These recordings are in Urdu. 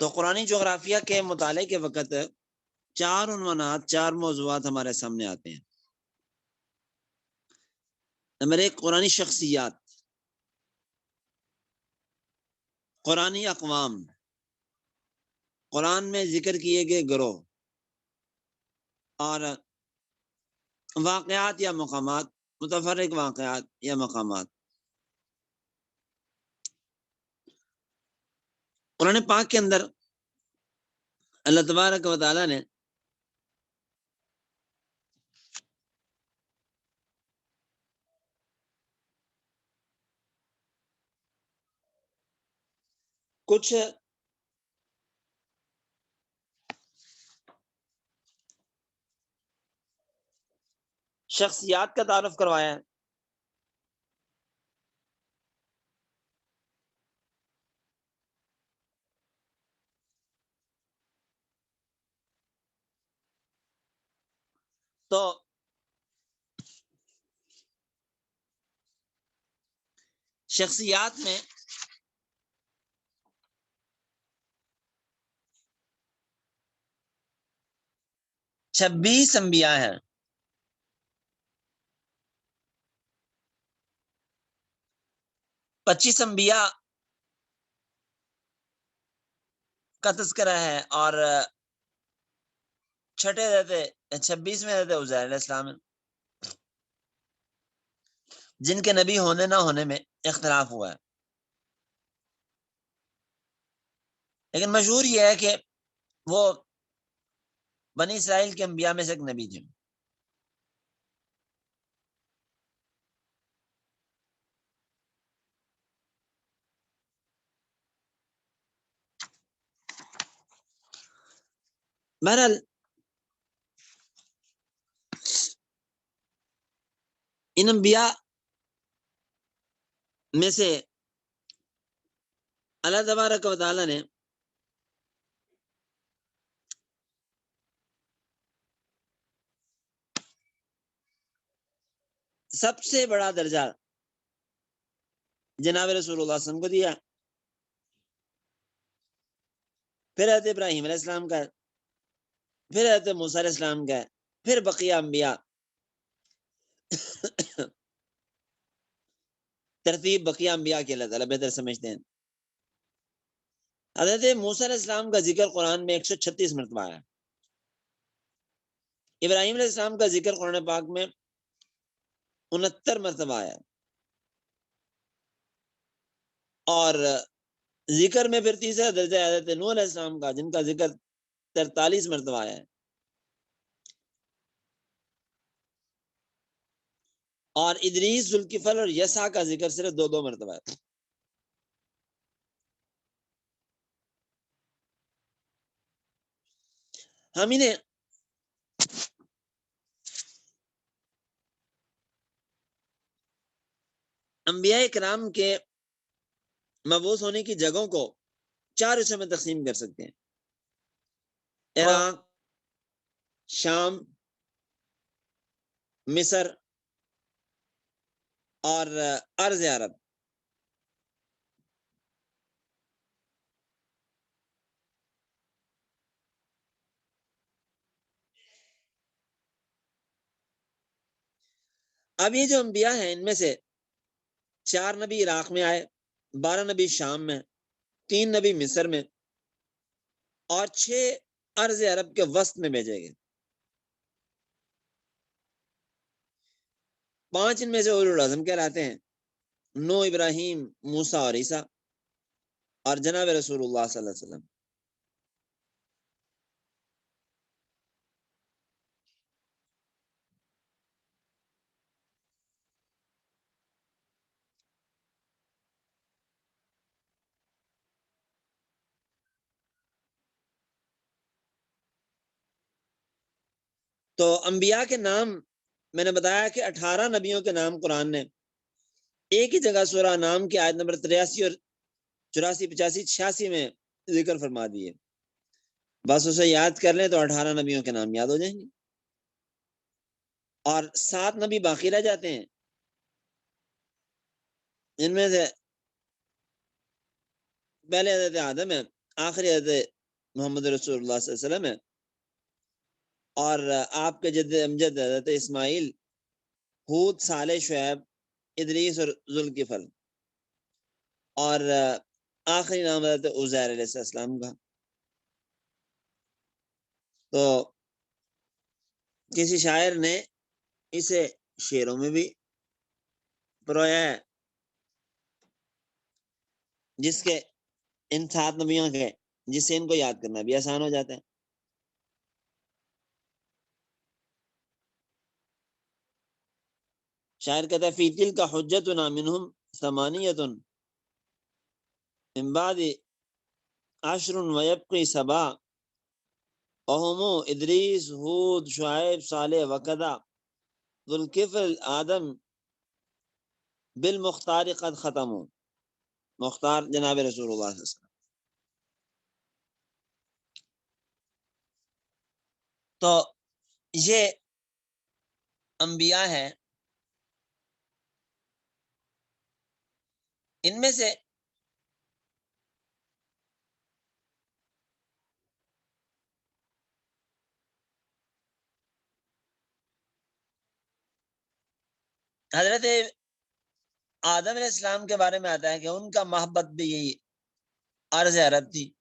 تو قرآنی جغرافیہ کے مطالعے کے وقت 4 عنوانات، 4 موضوعات ہمارے سامنے آتے ہیں۔ نمبر 1 قرآنی شخصیات، قرآنی اقوام، قرآن میں ذکر کیے گئے گروہ، اور واقعات یا مقامات، متفرق واقعات یا مقامات۔ قرآن پاک کے اندر اللہ تبارک و تعالیٰ نے کچھ شخصیات کا تعارف کروایا ہے۔ تو شخصیات میں چھبیس انبیاء ہیں۔ 25 انبیاء کا تذکرہ ہے، اور چھٹے رہتے 26 میں رہتے عزیر علیہ السلام، جن کے نبی ہونے نہ ہونے میں اختلاف ہوا ہے، لیکن مشہور یہ ہے کہ وہ بنی اسرائیل کے انبیاء میں سے ایک نبی تھے۔ بہرحال ان انبیاء میں سے اللہ تبارک و تعالیٰ نے سب سے بڑا درجہ جناب رسول اللہ صلی اللہ علیہ وسلم کو دیا، پھر حضرت ابراہیم علیہ السلام کا، پھر حضرت موسیٰ علیہ السلام کا، پھر بقیہ انبیاء۔ ترتیب بقیہ انبیاء کی اللہ تعالیٰ بہتر سمجھتے ہیں۔ حضرت موسیٰ علیہ السلام کا ذکر قرآن میں 136 مرتبہ ہے۔ ابراہیم علیہ السلام کا ذکر قرآن پاک میں 69 مرتبہ آیا، اور ذکر میں پھر تیسرا درجہ حضرت نوح علیہ السلام کا، جن کا ذکر 43 مرتبہ آیا ہے، اور ادریس، ذوالکفل اور یسع کا ذکر صرف 2 مرتبہ ہے۔ ہم انہیں انبیاء کرام کے مبعوث ہونے کی جگہوں کو 4 حصوں میں تقسیم کر سکتے ہیں: عراق، شام، مصر اور ارض عرب۔ اب یہ جو انبیاء ہیں، ان میں سے 4 نبی عراق میں آئے، 12 نبی شام میں، 3 نبی مصر میں، اور 6 ارض عرب کے وسط میں بھیجے گئے۔ 5 ان میں سے اولو العزم کہلاتے ہیں: نوح، ابراہیم، موسیٰ اور عیسیٰ، اور جناب رسول اللہ صلی اللہ علیہ وسلم۔ تو انبیاء کے نام میں نے بتایا کہ 18 نبیوں کے نام قرآن نے ایک ہی جگہ سورہ نام کی آیت نمبر 83 اور 84، 85، 86 میں ذکر فرما دیے۔ بس اسے یاد کر لیں تو 18 نبیوں کے نام یاد ہو جائیں گے، اور 7 نبی باقی رہ جاتے ہیں۔ ان میں سے پہلے حضرت آدم ہے، آخری حضرت محمد رسول اللہ صلی اللہ علیہ وسلم ہے، اور آپ کے جد امجد حضرت اسماعیل، ہود، صالح، شعیب، ادریس اور ذوالکفل، اور آخری نام حضرت عزیر علیہ السلام کا۔ تو کسی شاعر نے اسے شعروں میں بھی پرویا ہے، جس کے ان 7 نبیوں کے جس سے ان کو یاد کرنا بھی آسان ہو جاتا ہے۔ شاعر کہتا ہے فی تلک حجتنا منہم ثمانیۃ من بعد عشر ویبقی سبا وهم ادریس، ہود، شعیب، صالح وکذا ذوالکفل آدم بالمختار قد ختموا۔ مختار جناب رسول اللہ صلی اللہ علیہ وسلم۔ تو یہ انبیاء ہیں، ان میں سے حضرت آدم علیہ السلام کے بارے میں آتا ہے کہ ان کا محبت بھی یہی عرض عرب تھی۔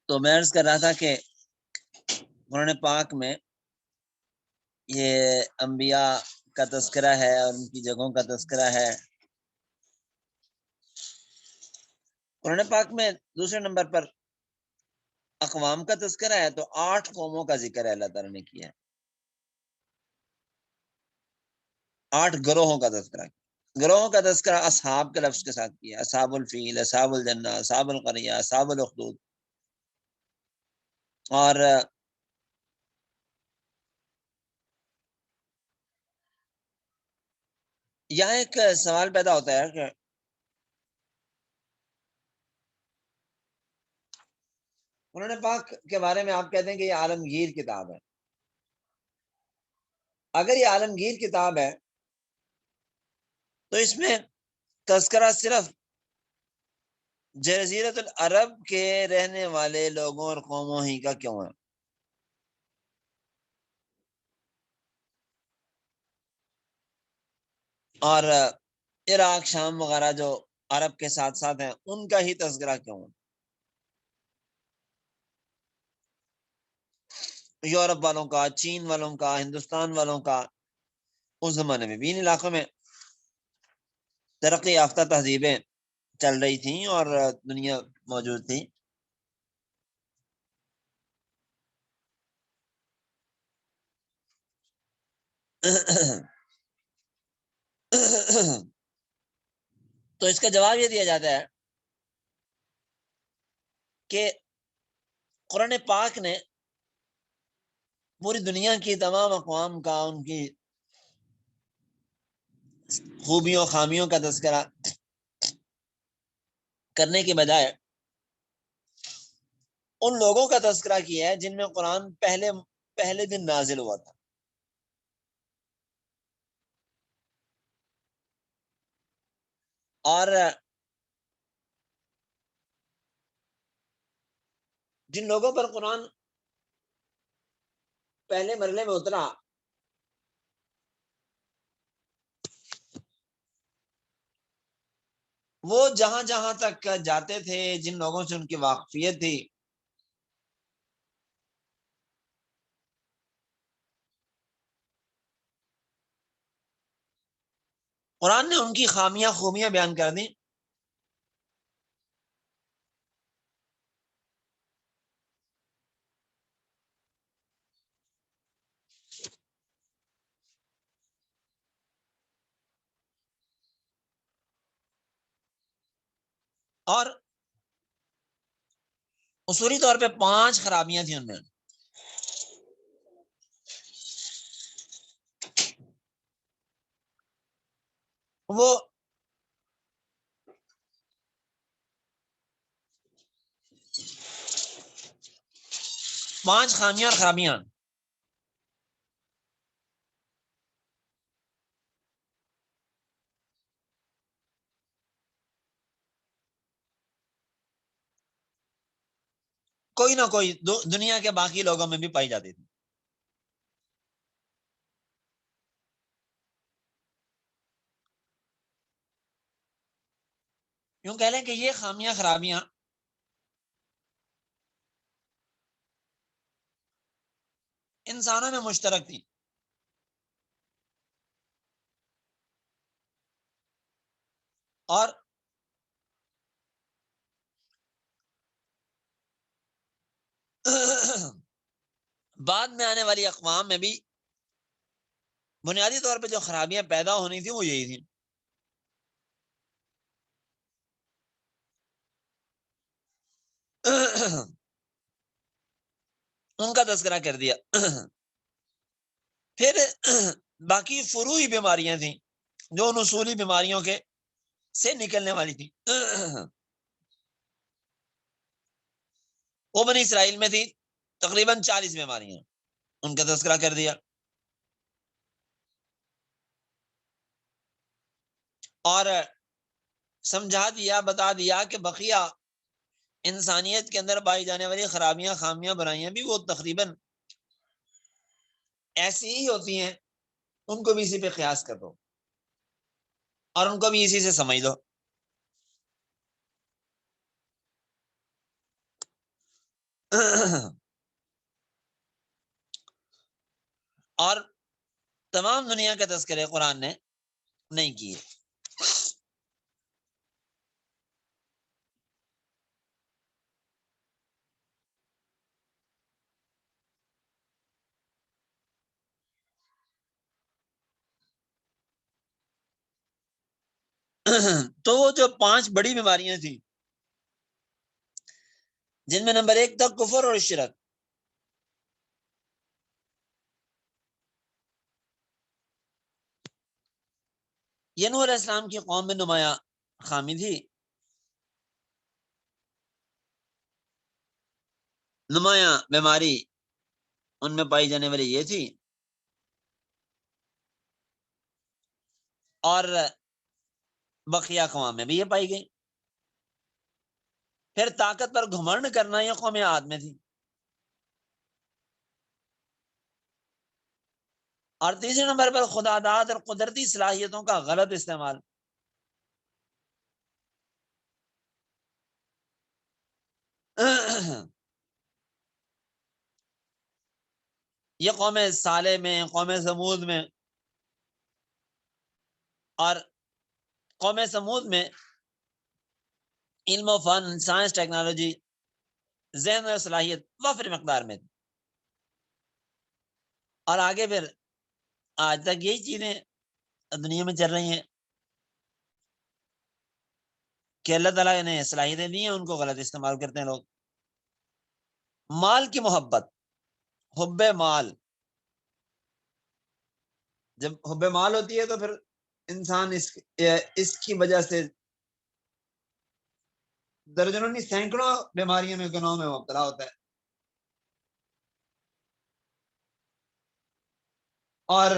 تو میں عرض کر رہا تھا کہ قرآن پاک میں یہ انبیاء کا تذکرہ ہے اور ان کی جگہوں کا تذکرہ ہے۔ قرآن پاک میں دوسرے نمبر پر اقوام کا تذکرہ ہے، تو 8 قوموں کا ذکر ہے اللہ تعالیٰ نے کیا ہے، 8 گروہوں کا تذکرہ کیا۔ گروہوں کا تذکرہ اصحاب کے لفظ کے ساتھ کیا، اصحاب الفیل، اصحاب الجنہ، اصحاب القریہ، اصحاب الاخدود۔ اور یہاں ایک سوال پیدا ہوتا ہے کہ قرآن پاک کے بارے میں آپ کہتے ہیں کہ یہ عالمگیر کتاب ہے۔ اگر یہ عالمگیر کتاب ہے تو اس میں تذکرہ صرف جزیرۃ العرب کے رہنے والے لوگوں اور قوموں ہی کا کیوں ہے؟ اور عراق، شام وغیرہ جو عرب کے ساتھ ساتھ ہیں ان کا ہی تذکرہ کیوں ہے؟ یورپ والوں کا، چین والوں کا، ہندوستان والوں کا، اس زمانے میں بھی ان علاقوں میں ترقی یافتہ تہذیبیں چل رہی تھیں اور دنیا موجود تھی. تو اس کا جواب یہ دیا جاتا ہے کہ قرآن پاک نے پوری دنیا کی تمام اقوام کا ان کی خوبیوں خامیوں کا تذکرہ کرنے کے بجائے ان لوگوں کا تذکرہ کیا ہے جن میں قرآن پہلے دن نازل ہوا تھا. اور جن لوگوں پر قرآن پہلے مرحلے میں اترا وہ جہاں جہاں تک جاتے تھے، جن لوگوں سے ان کی واقفیت تھی، قرآن نے ان کی خامیاں خوبیاں بیان کر دیں. اور اصولی طور پہ 5 خرابیاں تھیں ان میں. وہ 5 خامیاں اور خرابیاں کوئی نہ کوئی دنیا کے باقی لوگوں میں بھی پائی جاتی تھی. یوں کہہ لیں کہ یہ خامیاں خرابیاں انسانوں میں مشترک تھی. اور بعد میں آنے والی اقوام میں بھی بنیادی طور پہ جو خرابیاں پیدا ہونی تھیں وہ یہی تھیں. ان کا تذکرہ کر دیا. پھر باقی فروعی بیماریاں تھیں جو ان اصولی بیماریوں کے سے نکلنے والی تھی. وہ بنی اسرائیل میں تھی تقریباً 40 بیماریاں، ان کا تذکرہ کر دیا. اور سمجھا دیا، بتا دیا کہ بقیہ انسانیت کے اندر پائی جانے والی خرابیاں خامیاں برائیاں بھی وہ تقریباً ایسی ہی ہوتی ہیں، ان کو بھی اسی پہ قیاس کر دو اور ان کو بھی اسی سے سمجھ دو. اور تمام دنیا کے تذکرے قرآن نے نہیں کیے. تو وہ جو 5 بڑی بیماریاں تھیں جن میں نمبر 1 تھا کفر اور شرک. یہ نوح علیہ السلام کی قوم میں نمایاں خامی تھی، نمایاں بیماری ان میں پائی جانے والی یہ تھی. اور بقیہ اقوام میں بھی یہ پائی گئی. پھر طاقت پر گھمنڈ کرنا یہ قوم عاد میں تھی. اور تیسرے نمبر پر خدا داد اور قدرتی صلاحیتوں کا غلط استعمال. یہ قوم صالح میں، قوم سمود میں، اور قوم سمود میں علم و فن، سائنس، ٹیکنالوجی، ذہن و صلاحیت وافر مقدار میں تھی، اور آگے پھر آج تک یہی چیزیں دنیا میں چل رہی ہیں کہ اللہ تعالیٰ نے صلاحیتیں دی ہیں، ان کو غلط استعمال کرتے ہیں لوگ۔ مال کی محبت، حب مال، جب حب مال ہوتی ہے تو پھر انسان اس کی وجہ سے درجنوں نہیں سینکڑوں بیماریوں میں، گناہوں میں مبتلا ہوتا ہے۔ اور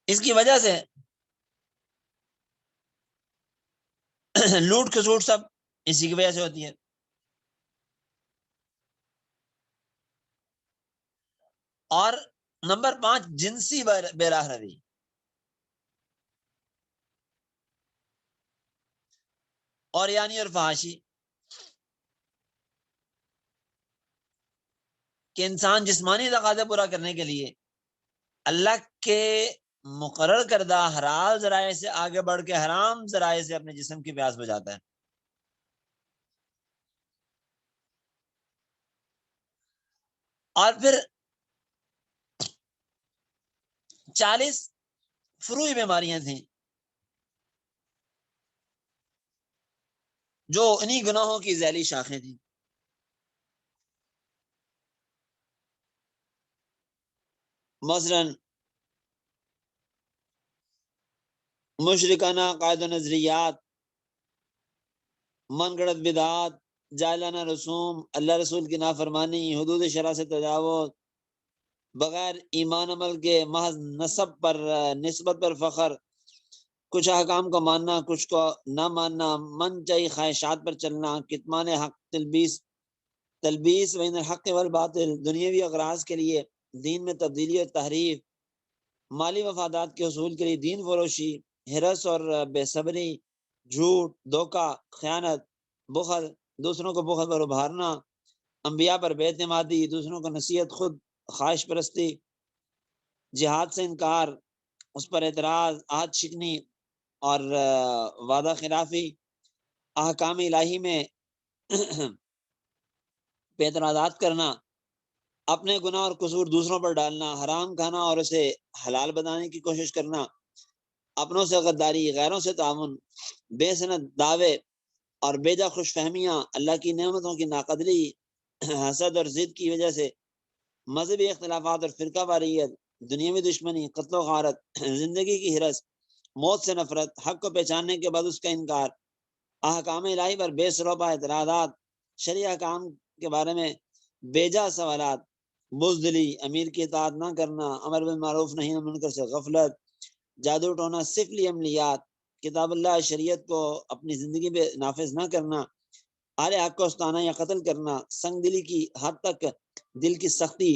اس کی وجہ سے لوٹ کھسوٹ سب اسی کی وجہ سے ہوتی ہے۔ اور نمبر 5، جنسی بے راہ روی، اور یعنی اور فحاشی، کہ انسان جسمانی تقاضے پورا کرنے کے لیے اللہ کے مقرر کردہ حلال ذرائع سے آگے بڑھ کے حرام ذرائع سے اپنے جسم کی پیاس بجھاتا ہے۔ اور پھر 40 فروعی بیماریاں تھیں جو انہی گناہوں کی ذیلی شاخیں تھیں۔ مثلا مشرکانہ عقائد و نظریات، من گڑت بدعات، جاہلانہ رسوم، اللہ رسول کی نافرمانی، حدود شرع سے تجاوز، بغیر ایمان عمل کے محض نسبت پر فخر، کچھ احکام کو ماننا کچھ کو نہ ماننا، من چاہی خواہشات پر چلنا، کتمان حق، تلبیس بین الحق والباطل، دنیاوی اغراض کے لیے دین میں تبدیلی اور تحریف، مالی مفادات کے حصول کے لیے دین فروشی، ہرس اور بے صبری، جھوٹ، دھوکہ، خیانت، بخل، دوسروں کو بخل پر ابھارنا، انبیاء پر بے اعتمادی، دوسروں کو نصیحت، خود خواہش پرستی، جہاد سے انکار، اس پر اعتراض، عہد شکنی اور وعدہ خلافی، احکام الہی میں بے اعتراضات کرنا، اپنے گناہ اور قصور دوسروں پر ڈالنا، حرام کھانا اور اسے حلال بنانے کی کوشش کرنا، اپنوں سے غداری، غیروں سے تعاون، بے سند دعوے اور بیجا خوش فہمیاں، اللہ کی نعمتوں کی ناقدری، حسد اور ضد کی وجہ سے مذہبی اختلافات اور فرقہ واریت، دنیاوی دشمنی، قتل و غارت، زندگی کی ہرس، موت سے نفرت، حق کو پہچاننے کے بعد اس کا انکار، احکام الہی پر بے سروپا اعتراضات، شرعی احکام کے بارے میں بیجا سوالات، بزدلی، امیر کی اطاعت نہ کرنا، امر بالمعروف نہیں منکر سے غفلت، جادو ٹونا، سفلی عملیات، کتاب اللہ شریعت کو اپنی زندگی میں نافذ نہ کرنا، اہل حق کو استانا یا قتل کرنا، سنگ دلی کی حد تک دل کی سختی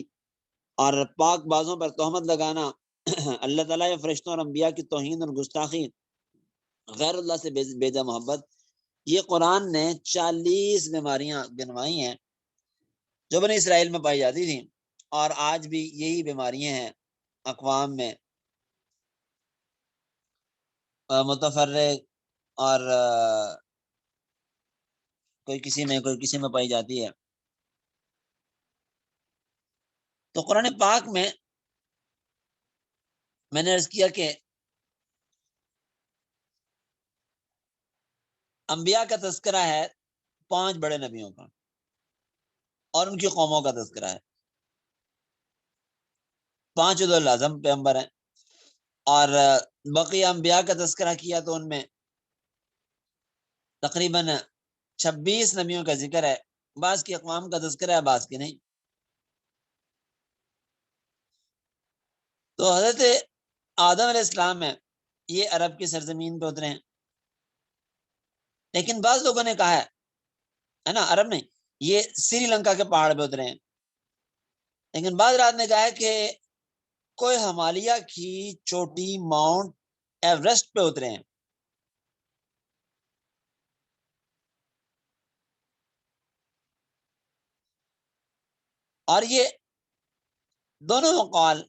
اور پاک بازوں پر تہمت لگانا، اللہ تعالیٰ یا فرشتوں اور انبیاء کی توہین اور گستاخی، غیر اللہ سے بیجا محبت۔ یہ قرآن نے 40 بیماریاں گنوائی ہیں جو بنی اسرائیل میں پائی جاتی تھیں، اور آج بھی یہی بیماریاں ہیں اقوام میں، متفرق اور کوئی کسی میں پائی جاتی ہے۔ تو قرآن پاک میں نے عرض کیا کہ انبیاء کا تذکرہ ہے 5 بڑے نبیوں کا، اور ان کی قوموں کا تذکرہ ہے۔ 5 اعظم پیغمبر ہیں، اور بقیہ انبیاء کا تذکرہ کیا تو ان میں تقریباً 26 نبیوں کا ذکر ہے، بعض کی اقوام کا تذکرہ ہے، بعض کی نہیں۔ تو حضرت آدم علیہ السلام ہے، یہ عرب کی سرزمین پہ اترے ہیں، لیکن بعض لوگوں نے کہا ہے نا، عرب نہیں، یہ سری لنکا کے پہاڑ پہ اترے ہیں، لیکن بعض رات نے کہا ہے کہ کوئی ہمالیہ کی چوٹی ماؤنٹ ایوریسٹ پہ اترے ہیں۔ اور یہ دونوں اقوال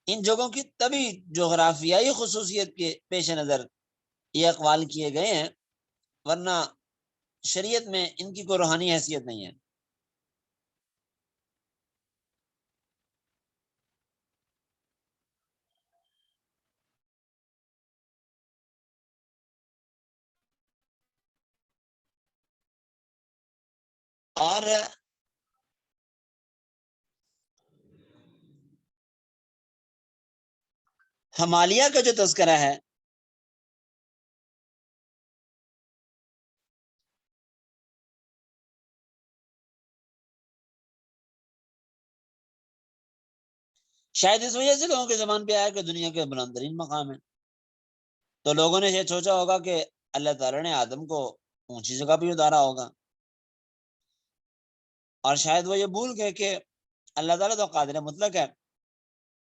ان جگہوں کی طبی جغرافیائی خصوصیت کے پیش نظر یہ اقوال کیے گئے ہیں، ورنہ شریعت میں ان کی کوئی روحانی حیثیت نہیں ہے۔ اور ہمالیہ کا جو تذکرہ ہے شاید اس وجہ سے لوگوں کے زبان پہ آیا کہ دنیا کے بلند ترین مقام ہے، تو لوگوں نے یہ سوچا ہوگا کہ اللہ تعالیٰ نے آدم کو اونچی جگہ پہ اتارا ہوگا، اور شاید وہ یہ بھول گئے کہ اللہ تعالیٰ تو قادر مطلق ہے،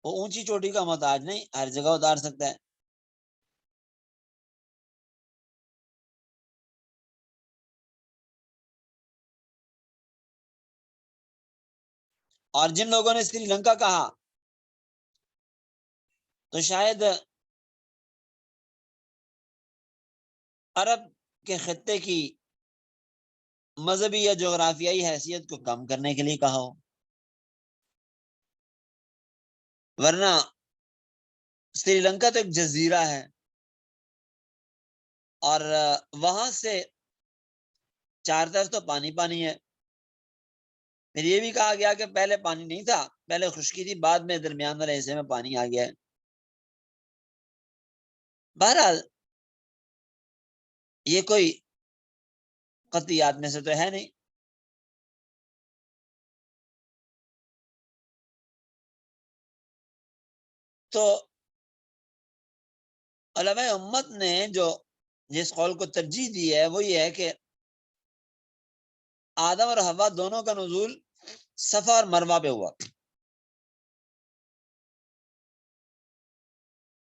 وہ اونچی چوٹی کا محتاج نہیں، ہر جگہ اتار سکتا ہے۔ اور جن لوگوں نے سری لنکا کہا تو شاید عرب کے خطے کی مذہبی یا جغرافیائی حیثیت کو کم کرنے کے لیے کہا ہو، ورنہ سری لنکا تو ایک جزیرہ ہے، اور وہاں سے چار طرف تو پانی پانی ہے۔ پھر یہ بھی کہا گیا کہ پہلے پانی نہیں تھا، پہلے خشکی تھی، بعد میں درمیان والے حصے میں پانی آ گیا ہے۔ بہرحال یہ کوئی قطعیات میں سے تو ہے نہیں۔ تو علماء امت نے جو جس قول کو ترجیح دی ہے وہ یہ ہے کہ آدم اور حوا دونوں کا نزول صفا اور مروہ پہ ہوا۔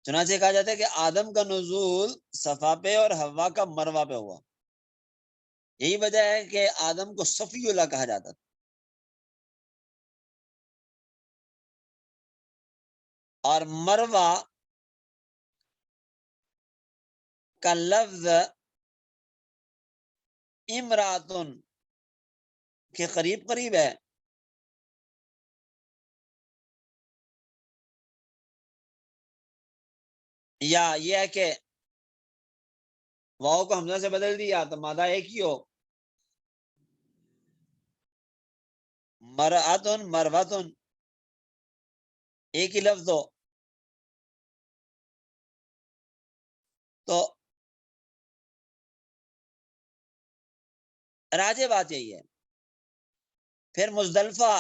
چنانچہ کہا جاتا ہے کہ آدم کا نزول صفا پہ اور حوا کا مروہ پہ ہوا۔ یہی وجہ ہے کہ آدم کو صفی اللہ کہا جاتا تھا، اور مروہ کا لفظ امراتن کے قریب قریب ہے، یا یہ ہے کہ واؤ کو حمزہ سے بدل دیا تو مادہ ایک ہی ہو، مراتن مروتن ایک ہی لفظ ہو۔ تو راجع بات یہی ہے۔ پھر مزدلفہ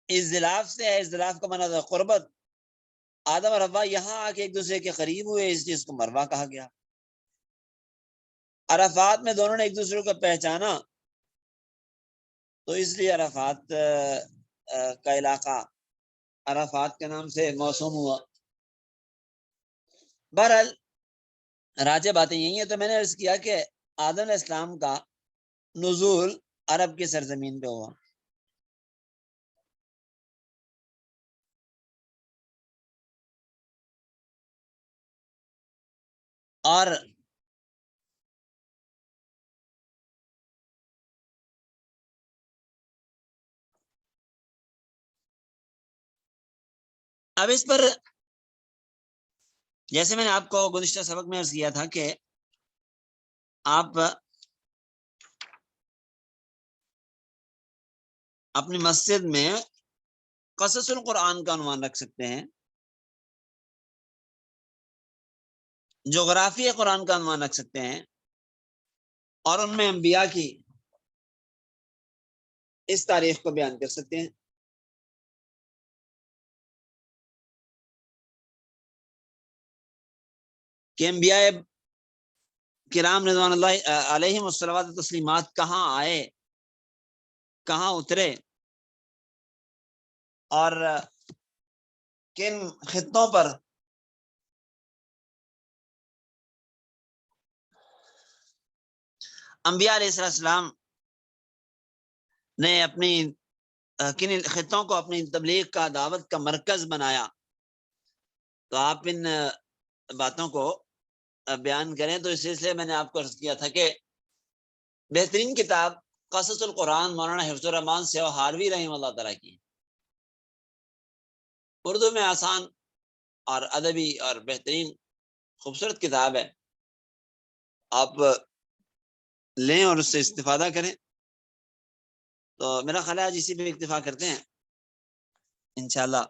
ازدلاف سے ہے، ازدلاف کا معنی ہے قربت، آدم اور حوا یہاں آ کے ایک دوسرے کے قریب ہوئے، اس لیے اس کو مروہ کہا گیا۔ عرفات میں دونوں نے ایک دوسرے کو پہچانا تو اس لیے عرفات کا علاقہ عرفات کے نام سے موسوم ہوا۔ بہرحال راجع باتیں یہی ہیں۔ تو میں نے عرض کیا کہ آدم علیہ السلام کا نزول عرب کی سرزمین پہ ہوا، اور اب اس پر جیسے میں نے آپ کو گزشتہ سبق میں عرض کیا تھا کہ آپ اپنی مسجد میں قصص القرآن کا عنوان رکھ سکتے ہیں، جغرافیہ قرآن کا عنوان رکھ سکتے ہیں، اور ان میں انبیاء کی اس تاریخ کو بیان کر سکتے ہیں۔ کہ انبیاء کرام رضوان اللہ علیہم الصلوات و تسلیمات کہاں آئے، کہاں اترے، اور کن خطوں پر انبیاء علیہ السلام نے اپنی کن خطوں کو اپنی تبلیغ کا دعوت کا مرکز بنایا، تو آپ ان باتوں کو بیان کریں۔ تو اس سلسلے میں نے آپ کو عرض کیا تھا کہ بہترین کتاب قصص القرآن مولانا حفظ الرحمان سے ہاروی رحمہ اللہ تعالیٰ کی، اردو میں آسان اور ادبی اور بہترین خوبصورت کتاب ہے، آپ لیں اور اس سے استفادہ کریں۔ تو میرا خیال ہے آج اسی پہ اکتفا کرتے ہیں، انشاءاللہ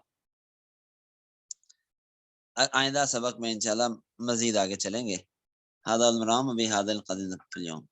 آئندہ سبق میں انشاءاللہ مزید آگے چلیں گے۔ هذا المرام بهذا القدر اليوم۔